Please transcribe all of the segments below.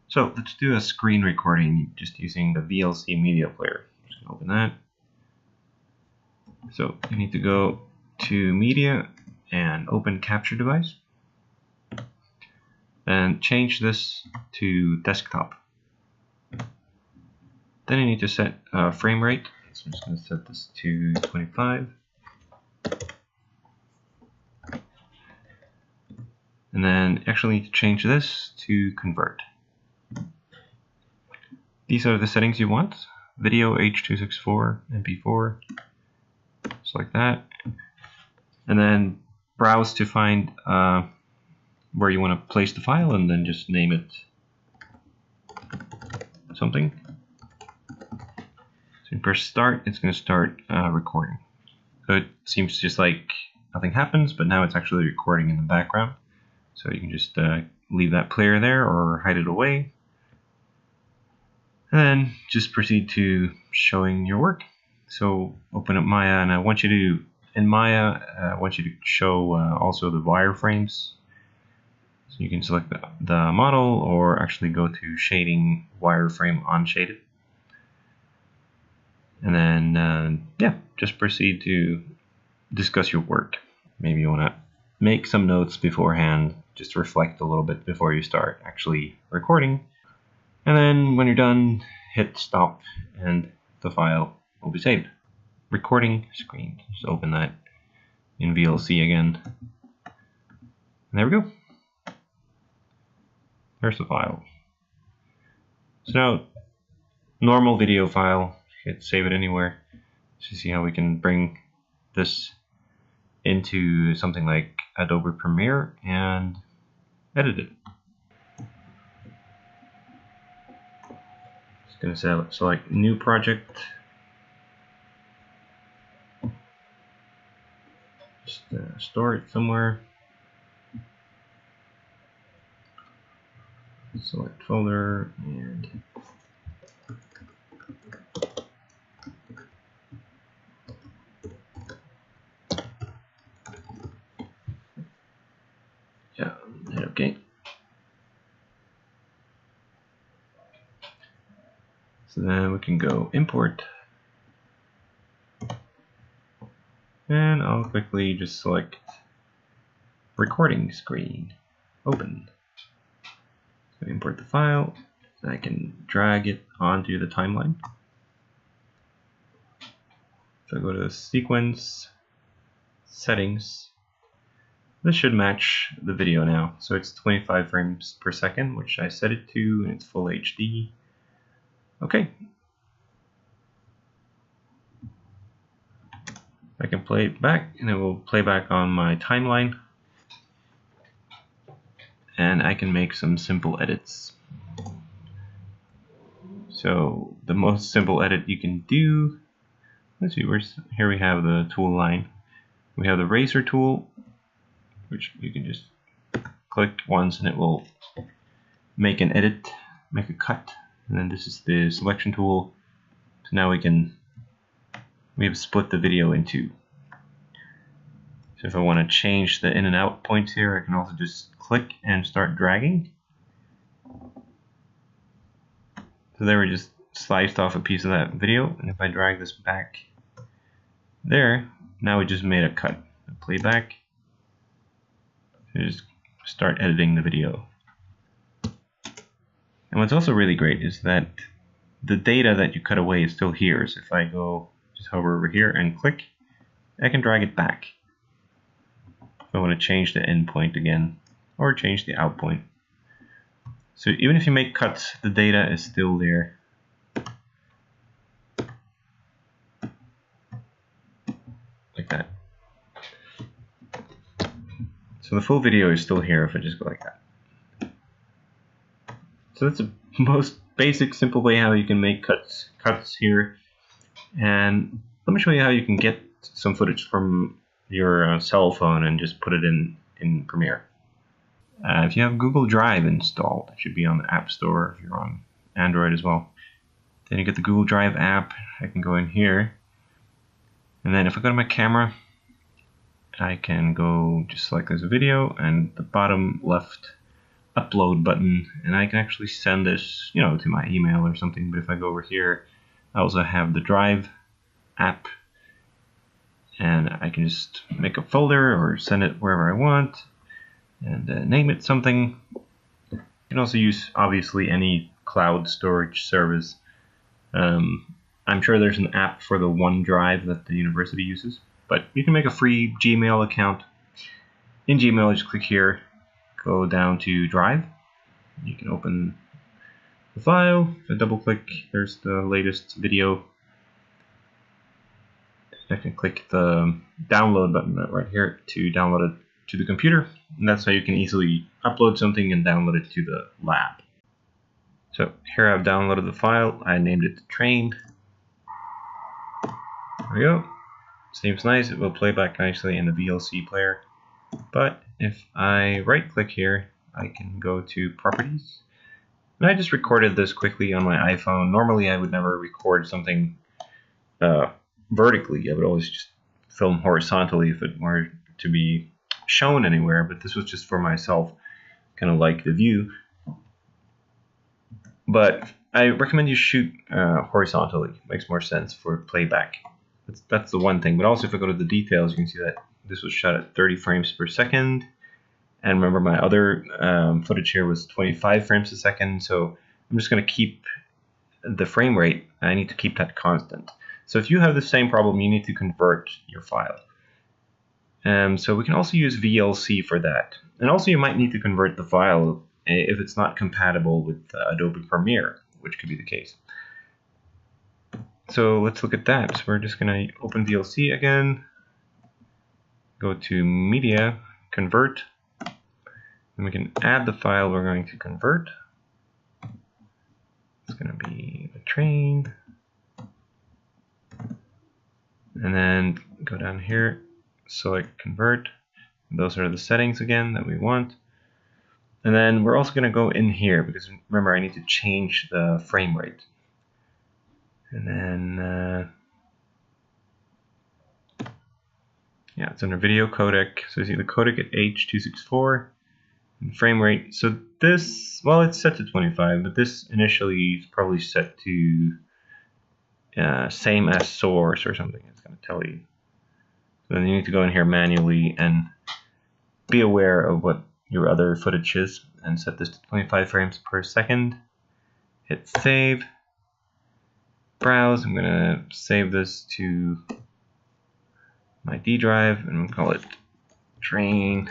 So let's do a screen recording just using the VLC media player. Just gonna open that. So you need to go to Media and open Capture Device. And change this to Desktop. Then you need to set frame rate. So I'm just going to set this to 25. And then actually need to change this to Convert. These are the settings you want. Video H.264, MP4, just like that. And then browse to find where you want to place the file, and then just name it something. So you press start, it's going to start recording. So it seems just like nothing happens, but now it's actually recording in the background. So you can just leave that player there or hide it away. And then just proceed to showing your work. So open up Maya, and I want you to, in Maya, I want you to show also the wireframes. So you can select the model or actually go to shading wireframe unshaded. And then, yeah, just proceed to discuss your work. Maybe you want to make some notes beforehand, just reflect a little bit before you start actually recording. And then when you're done, hit stop and the file will be saved. Recording screen, just open that in VLC again. And there we go. There's the file. So now, normal video file, hit save it anywhere. To see how we can bring this into something like Adobe Premiere and edit it. Just gonna select new project. Just store it somewhere. Select folder and yeah, hit OK. So then we can go import, and I'll quickly just select recording screen, open. So import the file, and I can drag it onto the timeline. So go to sequence, settings. This should match the video now. So it's 25 frames per second, which I set it to, and it's full HD. Okay. I can play it back, and it will play back on my timeline. And I can make some simple edits. So the most simple edit you can do, let's see, here we have the tool line. We have the razor tool, which you can just click once and it will make an edit, make a cut. And then this is the selection tool. So now we have split the video in two. So if I want to change the in and out points here, I can also just click and start dragging. So there we just sliced off a piece of that video, and if I drag this back there, now we just made a cut. Play back, and just start editing the video. And what's also really great is that the data that you cut away is still here. So if I go, just hover over here and click, I can drag it back. If I want to change the end point again, or change the out point. So even if you make cuts, the data is still there. Like that. So the full video is still here if I just go like that. So that's the most basic, simple way how you can make cuts here. And let me show you how you can get some footage from your cell phone and just put it in Premiere. If you have Google Drive installed, it should be on the App Store if you're on Android as well. Then you get the Google Drive app. I can go in here, and then if I go to my camera, I can go just select this video, and the bottom left upload button, and I can actually send this, to my email or something. But if I go over here, I also have the Drive app, and I can just make a folder or send it wherever I want, and name it something. You can also use, obviously, any cloud storage service. I'm sure there's an app for the OneDrive that the university uses, but you can make a free Gmail account. In Gmail, just click here, go down to Drive. You can open the file. If I double click, there's the latest video. I can click the download button right here to download it to the computer, and that's how you can easily upload something and download it to the lab. So here I've downloaded the file. I named it Train. There we go. Seems nice. It will play back nicely in the VLC player. But if I right click here, I can go to Properties. And I just recorded this quickly on my iPhone. Normally I would never record something vertically. I would always just film horizontally if it were to be shown anywhere, but this was just for myself, kind of like the view. But I recommend you shoot horizontally. It makes more sense for playback. That's the one thing. But also if I go to the details, you can see that this was shot at 30 frames per second. And remember, my other footage here was 25 frames a second. So I'm just going to keep the frame rate. I need to keep that constant. So if you have the same problem, you need to convert your file. So we can also use VLC for that. And also you might need to convert the file if it's not compatible with Adobe Premiere, which could be the case. So let's look at that. So we're just going to open VLC again, go to Media, Convert, and we can add the file we're going to convert. It's going to be the train. And then go down here, select Convert. Those are the settings again that we want. And then we're also going to go in here because remember I need to change the frame rate. And then yeah, it's under video codec. So you see the codec at H.264 and frame rate. So this, well, it's set to 25, but this initially is probably set to same as source or something. It's going to tell you. So then you need to go in here manually and be aware of what your other footage is and set this to 25 frames per second. Hit save. Browse. I'm going to save this to my D drive and we'll call it Train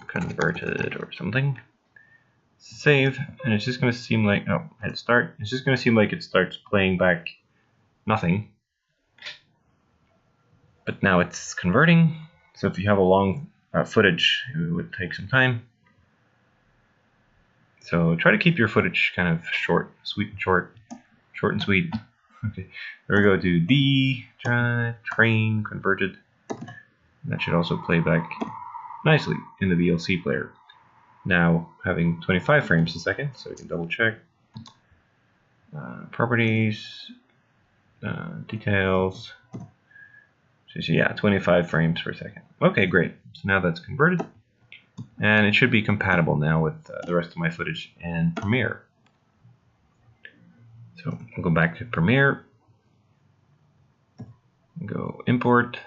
Converted or something. Save, and it's just going to seem like, oh, hit start. It's just going to seem like it starts playing back nothing. But now it's converting. So if you have a long footage, it would take some time. So try to keep your footage kind of short, sweet and short. Short and sweet. Okay, there we go to D drive, Train Converted. That should also play back nicely in the VLC player. Now having 25 frames a second, so we can double check. Properties, details. So yeah, 25 frames per second. Okay, great. So now that's converted, and it should be compatible now with the rest of my footage in Premiere. So we'll go back to Premiere, go import,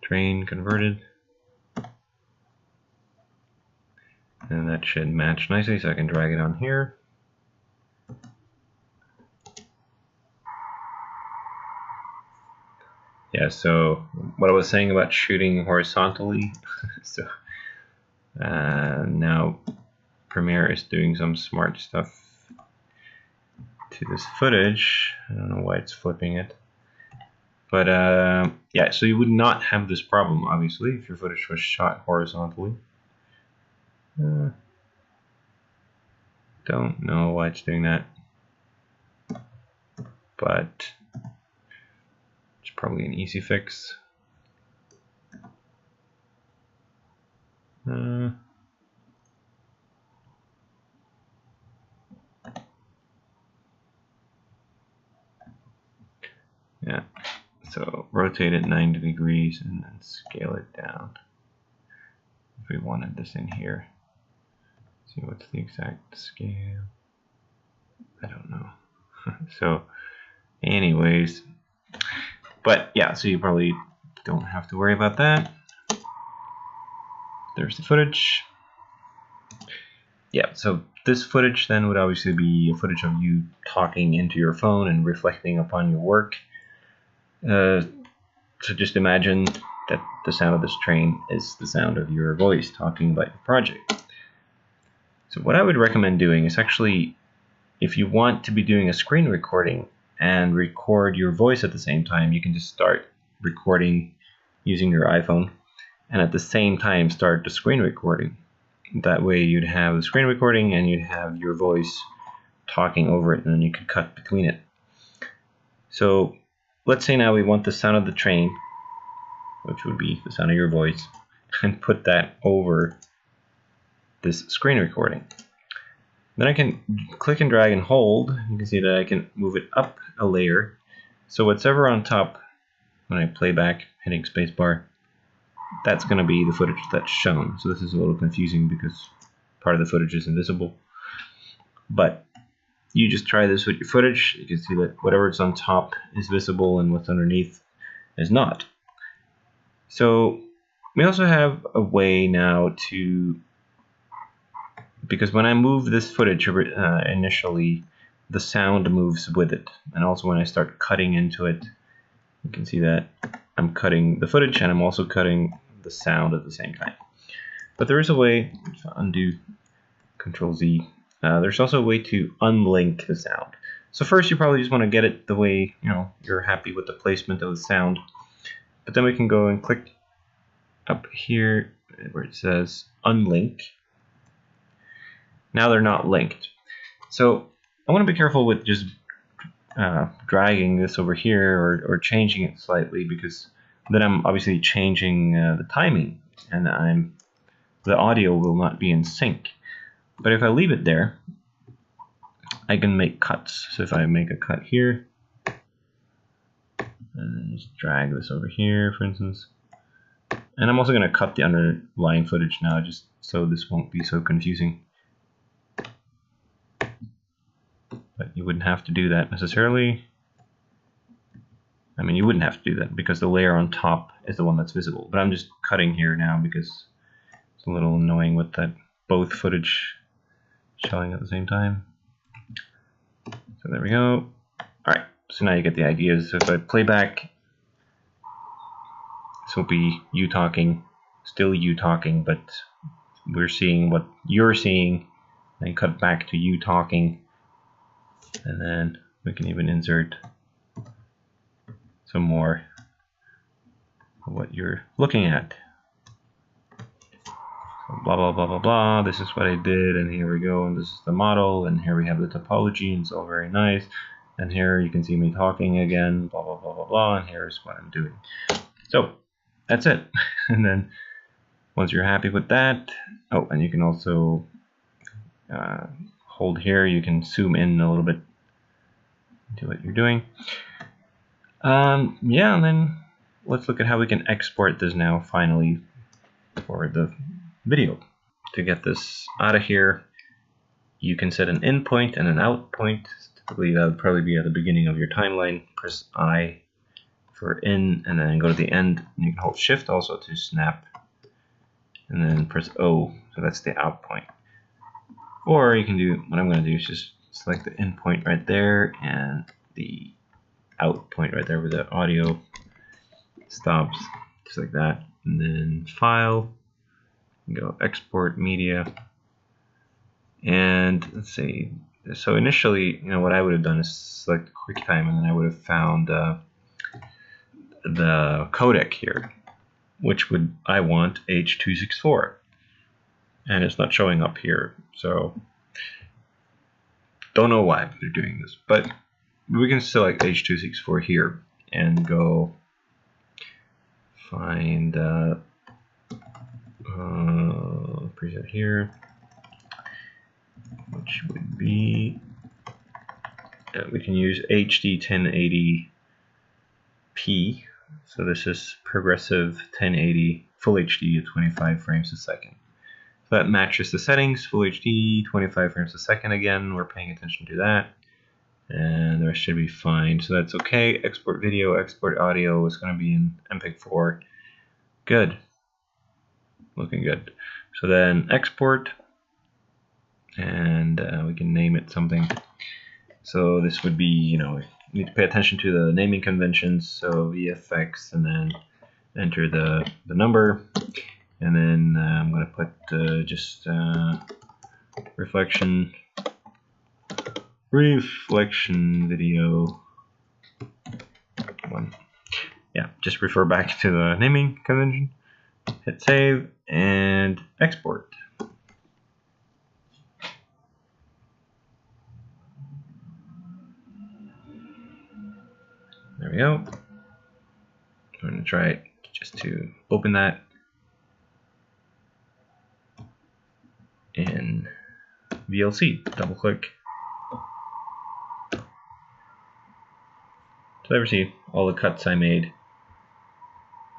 Train Converted, and that should match nicely, so I can drag it on here. Yeah, so what I was saying about shooting horizontally, so now Premiere is doing some smart stuff to this footage. I don't know why it's flipping it. But yeah, so you would not have this problem, obviously, if your footage was shot horizontally. Don't know why it's doing that. But it's probably an easy fix. Yeah, So rotate it 90 degrees and then scale it down. If we wanted this in here. See what's the exact scale? I don't know. So anyways, but yeah, so you probably don't have to worry about that. There's the footage. Yeah, so this footage then would obviously be a footage of you talking into your phone and reflecting upon your work. So just imagine that the sound of this train is the sound of your voice talking about your project. So what I would recommend doing is actually, if you want to be doing a screen recording and record your voice at the same time, you can just start recording using your iPhone and at the same time start the screen recording. That way you'd have the screen recording and you'd have your voice talking over it, and then you could cut between it. So let's say now we want the sound of the train, which would be the sound of your voice, and put that over this screen recording. Then I can click and drag and hold. You can see that I can move it up a layer. So whatever on top, when I play back, hitting spacebar, that's going to be the footage that's shown. So this is a little confusing because part of the footage is invisible. But you just try this with your footage. You can see that whatever's on top is visible and what's underneath is not. So we also have a way now to, because when I move this footage initially, the sound moves with it. And also when I start cutting into it, you can see that I'm cutting the footage and I'm also cutting the sound at the same time. But there is a way, undo, Control Z. There's also a way to unlink the sound. So first you probably just want to get it the way, you know, you're happy with the placement of the sound. But then we can go and click up here where it says unlink. Now they're not linked. So I want to be careful with just dragging this over here or changing it slightly, because then I'm obviously changing the timing and the audio will not be in sync. But if I leave it there, I can make cuts. So if I make a cut here and just drag this over here, for instance, and I'm also going to cut the underlying footage now just so this won't be so confusing. But you wouldn't have to do that necessarily. I mean, you wouldn't have to do that because the layer on top is the one that's visible. But I'm just cutting here now because it's a little annoying with that both footage showing at the same time. So there we go. Alright, so now you get the idea. So if I play back, this will be you talking, still you talking, but we're seeing what you're seeing, and cut back to you talking. And then we can even insert some more of what you're looking at. So blah, blah, blah, blah, blah. This is what I did, and here we go, and this is the model, and here we have the topology, and it's all very nice. And here you can see me talking again, blah, blah, blah, blah, blah, and here's what I'm doing. So that's it. And then once you're happy with that, oh, and you can also hold here, you can zoom in a little bit to what you're doing. Yeah, and then let's look at how we can export this now finally for the video. To get this out of here, you can set an in point and an out point. Typically that would probably be at the beginning of your timeline. Press I for in, and then go to the end. You can hold shift also to snap, and then press O, so that's the out point. Or you can do, what I'm going to do is just select the in point right there and the out point right there where the audio stops, just like that. And then file, go export media, and let's see. So initially, you know, what I would have done is select QuickTime, and then I would have found the codec here, which would I want H.264, and it's not showing up here. So don't know why they're doing this, but we can select H.264 here and go find preset here, which would be we can use HD 1080 P. So this is progressive 1080 full HD at 25 frames a second. So that matches the settings, full HD, 25 frames a second again. We're paying attention to that. And the rest should be fine. So that's okay. Export video, export audio is going to be in MPEG-4. Good. Looking good. So then export, and we can name it something. So this would be, you need to pay attention to the naming conventions. So VFX, and then enter the number, and then I'm going to put just reflection video 1. Yeah, just refer back to the naming convention. Hit save and export. There we go. I'm going to try it just to open that in VLC. Double click. So there we see all the cuts I made,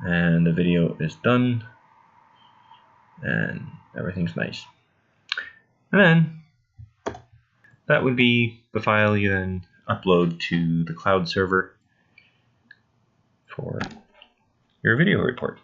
and the video is done, and everything's nice. And then that would be the file you then upload to the cloud server for your video report.